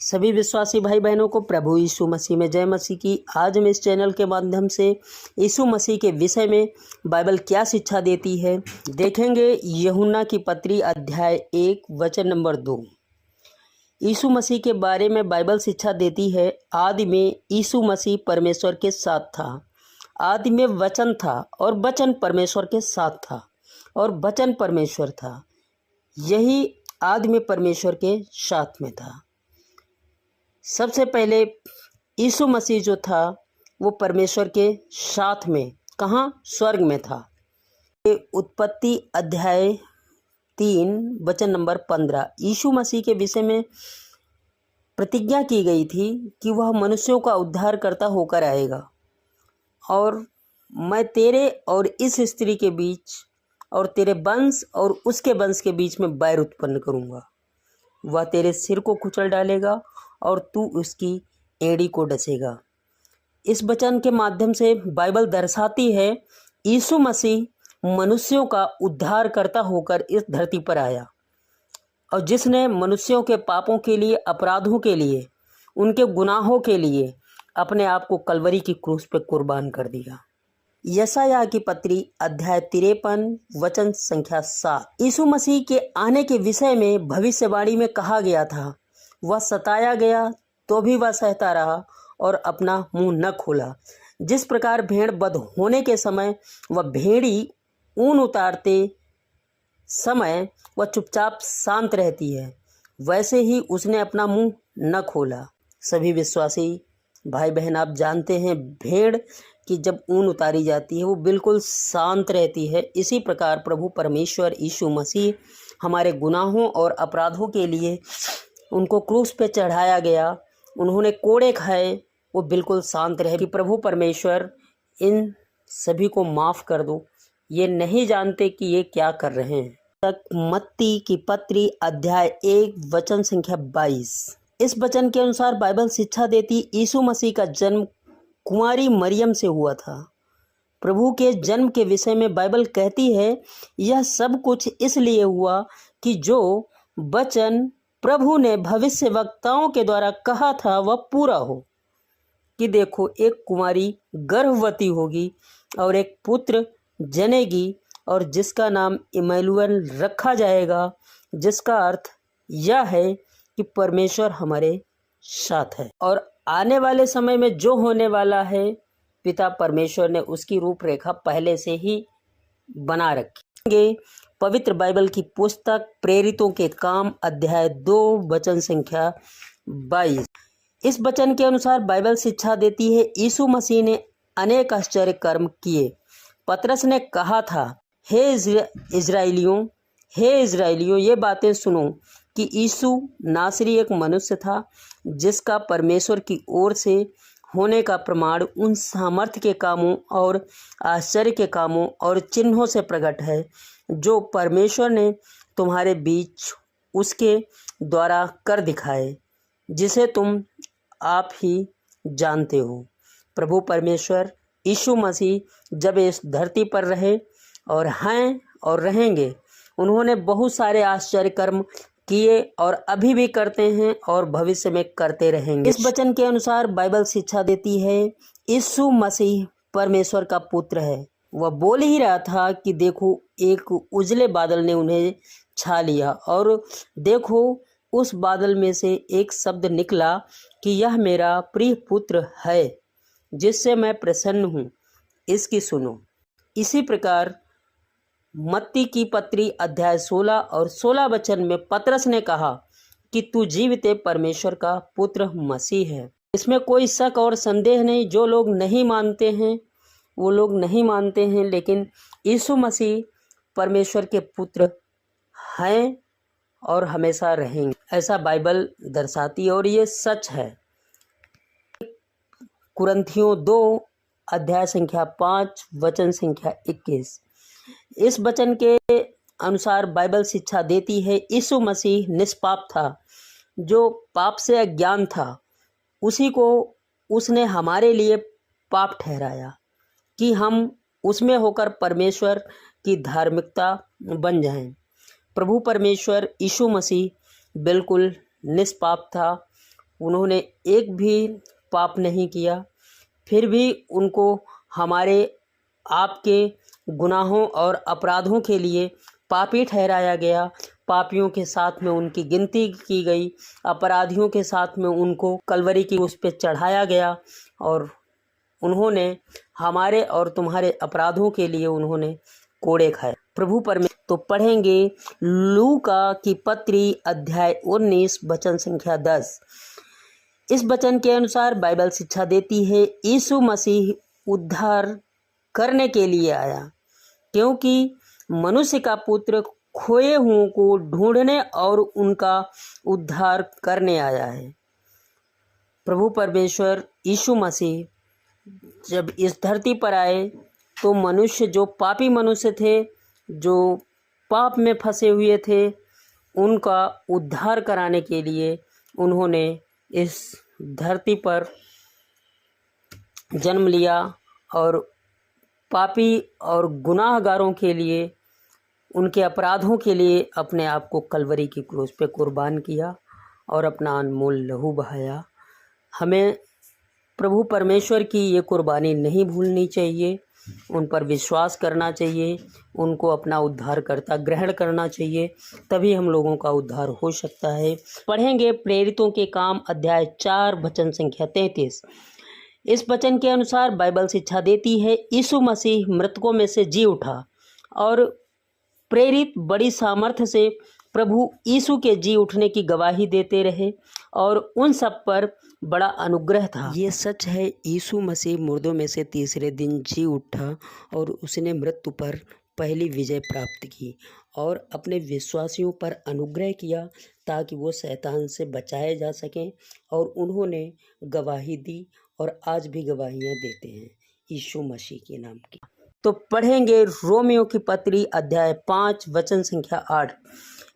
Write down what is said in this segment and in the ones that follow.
सभी विश्वासी भाई बहनों को प्रभु यीशु मसीह में जय मसीह की। आज हम इस चैनल के माध्यम से यीशु मसीह के विषय में बाइबल क्या शिक्षा देती है देखेंगे। यूहन्ना की पत्री अध्याय 1 वचन नंबर 2। यीशु मसीह के बारे में बाइबल शिक्षा देती है, आदि में यीशु मसीह परमेश्वर के साथ था। आदि में वचन था और वचन परमेश्वर के साथ था और वचन परमेश्वर था। यही आदि में परमेश्वर के साथ में था। सबसे पहले यीशु मसीह जो था वो परमेश्वर के साथ में कहाँ? स्वर्ग में था। उत्पत्ति अध्याय 3 वचन नंबर 15 यीशु मसीह के विषय में प्रतिज्ञा की गई थी कि वह मनुष्यों का उद्धार करता होकर आएगा और मैं तेरे और इस स्त्री के बीच और तेरे वंश और उसके वंश के बीच में बैर उत्पन्न करूँगा। वह तेरे सिर को कुचल डालेगा और तू उसकी एड़ी को डसेगा। इस वचन के माध्यम से बाइबल दर्शाती है यीशु मसीह मनुष्यों का उद्धार करता होकर इस धरती पर आया और जिसने मनुष्यों के पापों के लिए, अपराधों के लिए, उनके गुनाहों के लिए अपने आप को कलवरी की क्रूस पर कुर्बान कर दिया। यशायाह की पत्री अध्याय 53 वचन संख्या 7 यीशु मसीह के आने के विषय में भविष्यवाणी में कहा गया था, वह सताया गया तो भी वह सहता रहा और अपना मुंह न खोला। जिस प्रकार भेड़ बध होने के समय वह भेड़ी ऊन उतारते समय वह चुपचाप शांत रहती है, वैसे ही उसने अपना मुंह न खोला। सभी विश्वासी भाई बहन आप जानते हैं भेड़ कि जब ऊन उतारी जाती है वो बिल्कुल शांत रहती है। इसी प्रकार प्रभु परमेश्वर यीशु मसीह हमारे गुनाहों और अपराधों के लिए उनको क्रूस पे चढ़ाया गया, उन्होंने कोड़े खाए, वो बिल्कुल शांत रहे कि प्रभु परमेश्वर इन सभी को माफ़ कर दो, ये नहीं जानते कि ये क्या कर रहे हैं। तक मत्ती की पत्री अध्याय 1 वचन संख्या 22 इस वचन के अनुसार बाइबल शिक्षा देती यीशु मसीह का जन्म कुंवारी मरियम से हुआ था। प्रभु के जन्म के विषय में बाइबल कहती है यह सब कुछ इसलिए हुआ कि जो वचन प्रभु ने भविष्यवक्ताओं के द्वारा कहा था वह पूरा हो कि देखो एक कुंवारी गर्भवती होगी और एक पुत्र जनेगी और जिसका नाम इमैनुएल रखा जाएगा, जिसका अर्थ यह है कि परमेश्वर हमारे साथ है। और आने वाले समय में जो होने वाला है पिता परमेश्वर ने उसकी रूपरेखा पहले से ही बना रखी। पवित्र बाइबल की पुस्तक प्रेरितों के काम अध्याय 2 वचन संख्या 22 इस वचन के अनुसार बाइबल शिक्षा देती है यीशु मसीह ने अनेक आश्चर्य कर्म किए। पतरस ने कहा था, हे इज़राइलियों ये बातें सुनो कि यीशु नासरी एक मनुष्य था जिसका परमेश्वर की ओर से होने का प्रमाण उन सामर्थ्य के कामों और आश्चर्य के कामों और चिन्हों से प्रकट है जो परमेश्वर ने तुम्हारे बीच उसके द्वारा कर दिखाए, जिसे तुम आप ही जानते हो। प्रभु परमेश्वर यीशु मसीह जब इस धरती पर रहे और हैं और रहेंगे, उन्होंने बहुत सारे आश्चर्य कर्म किए और अभी भी करते हैं और भविष्य में करते रहेंगे। इस वचन के अनुसार बाइबल शिक्षा देती है यीशु मसीह परमेश्वर का पुत्र है। वह बोल ही रहा था कि देखो एक उजले बादल ने उन्हें छा लिया और देखो उस बादल में से एक शब्द निकला कि यह मेरा प्रिय पुत्र है जिससे मैं प्रसन्न हूँ, इसकी सुनो। इसी प्रकार मत्ती की पत्री अध्याय 16 और 16 वचन में पतरस ने कहा कि तू जीवित परमेश्वर का पुत्र मसीह है। इसमें कोई शक और संदेह नहीं। जो लोग नहीं मानते हैं वो लोग नहीं मानते हैं, लेकिन यीशु मसीह परमेश्वर के पुत्र हैं और हमेशा रहेंगे, ऐसा बाइबल दर्शाती है और ये सच है। कुरिन्थियों 2 अध्याय संख्या 5 वचन संख्या 21 इस वचन के अनुसार बाइबल शिक्षा देती है यीशु मसीह निष्पाप था, जो पाप से अज्ञान था उसी को उसने हमारे लिए पाप ठहराया कि हम उसमें होकर परमेश्वर की धार्मिकता बन जाएं। प्रभु परमेश्वर यीशु मसीह बिल्कुल निष्पाप था उन्होंने एक भी पाप नहीं किया, फिर भी उनको हमारे आपके गुनाहों और अपराधों के लिए पापी ठहराया गया। पापियों के साथ में उनकी गिनती की गई, अपराधियों के साथ में उनको कलवरी की उस पर चढ़ाया गया और उन्होंने हमारे और तुम्हारे अपराधों के लिए उन्होंने कोड़े खाए। प्रभु परमेश्वर तो पढ़ेंगे लूका की पत्री अध्याय 19 वचन संख्या 10। इस वचन के अनुसार बाइबल शिक्षा देती है यीशु मसीह उद्धार करने के लिए आया, क्योंकि मनुष्य का पुत्र खोए हुओं को ढूंढने और उनका उद्धार करने आया है। प्रभु परमेश्वर यीशु मसीह जब इस धरती पर आए तो मनुष्य, जो पापी मनुष्य थे, जो पाप में फंसे हुए थे, उनका उद्धार कराने के लिए उन्होंने इस धरती पर जन्म लिया और पापी और गुनाहगारों के लिए, उनके अपराधों के लिए अपने आप को कलवरी की क्रूस पे कुर्बान किया और अपना अनमोल लहू बहाया। हमें प्रभु परमेश्वर की ये कुर्बानी नहीं भूलनी चाहिए, उन पर विश्वास करना चाहिए, उनको अपना उद्धारकर्ता ग्रहण करना चाहिए, तभी हम लोगों का उद्धार हो सकता है। पढ़ेंगे प्रेरितों के काम अध्याय 4 वचन संख्या 33। इस वचन के अनुसार बाइबल शिक्षा देती है यीशु मसीह मृतकों में से जी उठा और प्रेरित बड़ी सामर्थ्य से प्रभु यीशु के जी उठने की गवाही देते रहे और उन सब पर बड़ा अनुग्रह था। ये सच है, यीशु मसीह मुर्दों में से तीसरे दिन जी उठा और उसने मृत्यु पर पहली विजय प्राप्त की और अपने विश्वासियों पर अनुग्रह किया ताकि वो शैतान से बचाए जा सकें, और उन्होंने गवाही दी और आज भी गवाहियाँ देते हैं यीशु मसीह के नाम की। तो पढ़ेंगे रोमियो की पत्री अध्याय 5 वचन संख्या 8।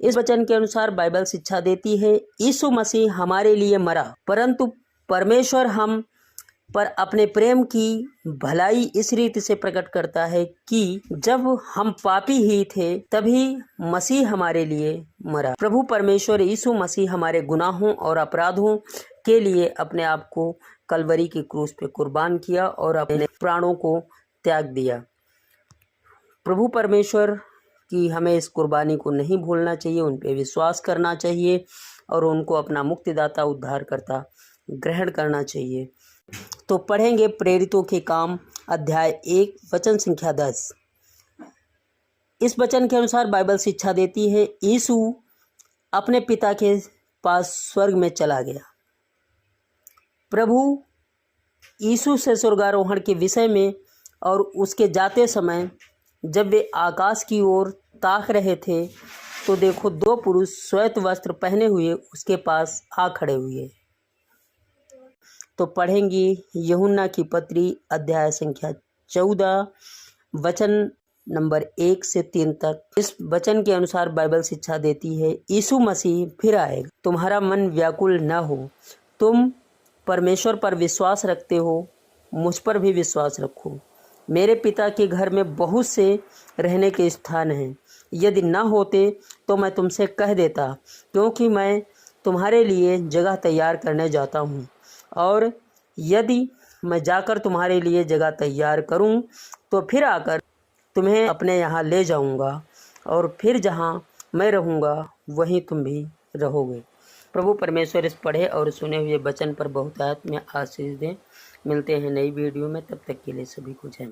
इस वचन के अनुसार बाइबल शिक्षा देती है यीशु मसीह हमारे लिए मरा, परंतु परमेश्वर हम पर अपने प्रेम की भलाई इस रीति से प्रकट करता है कि जब हम पापी ही थे तभी मसीह हमारे लिए मरा। प्रभु परमेश्वर यीशु मसीह हमारे गुनाहों और अपराधों के लिए अपने आप को कलवरी की क्रूस पे कुर्बान किया और अपने प्राणों को त्याग दिया। प्रभु परमेश्वर की हमें इस कुर्बानी को नहीं भूलना चाहिए, उन पे विश्वास करना चाहिए और उनको अपना मुक्तिदाता उद्धारकर्ता ग्रहण करना चाहिए। तो पढ़ेंगे प्रेरितों के काम अध्याय 1 वचन संख्या 10। इस वचन के अनुसार बाइबल शिक्षा देती है यीशु अपने पिता के पास स्वर्ग में चला गया। प्रभु यीशु से स्वर्गारोहण के विषय में और उसके जाते समय जब वे आकाश की ओर ताक रहे थे तो देखो 2 पुरुष श्वेत वस्त्र पहने हुए उसके पास आ खड़े हुए। तो पढ़ेंगी यूहन्ना की पत्री अध्याय संख्या 14 वचन नंबर 1 से 3 तक। इस वचन के अनुसार बाइबल शिक्षा देती है यीशु मसीह फिर आएगा, तुम्हारा मन व्याकुल न हो, तुम परमेश्वर पर विश्वास रखते हो, मुझ पर भी विश्वास रखो। मेरे पिता के घर में बहुत से रहने के स्थान हैं, यदि न होते तो मैं तुमसे कह देता, क्योंकि मैं तुम्हारे लिए जगह तैयार करने जाता हूँ, और यदि मैं जाकर तुम्हारे लिए जगह तैयार करूँ तो फिर आकर तुम्हें अपने यहाँ ले जाऊँगा, और फिर जहाँ मैं रहूँगा वहीं तुम भी रहोगे। प्रभु परमेश्वर इस पढ़े और सुने हुए वचन पर बहुत आत्मीय आशीष दें। मिलते हैं नई वीडियो में, तब तक के लिए सभी को जय।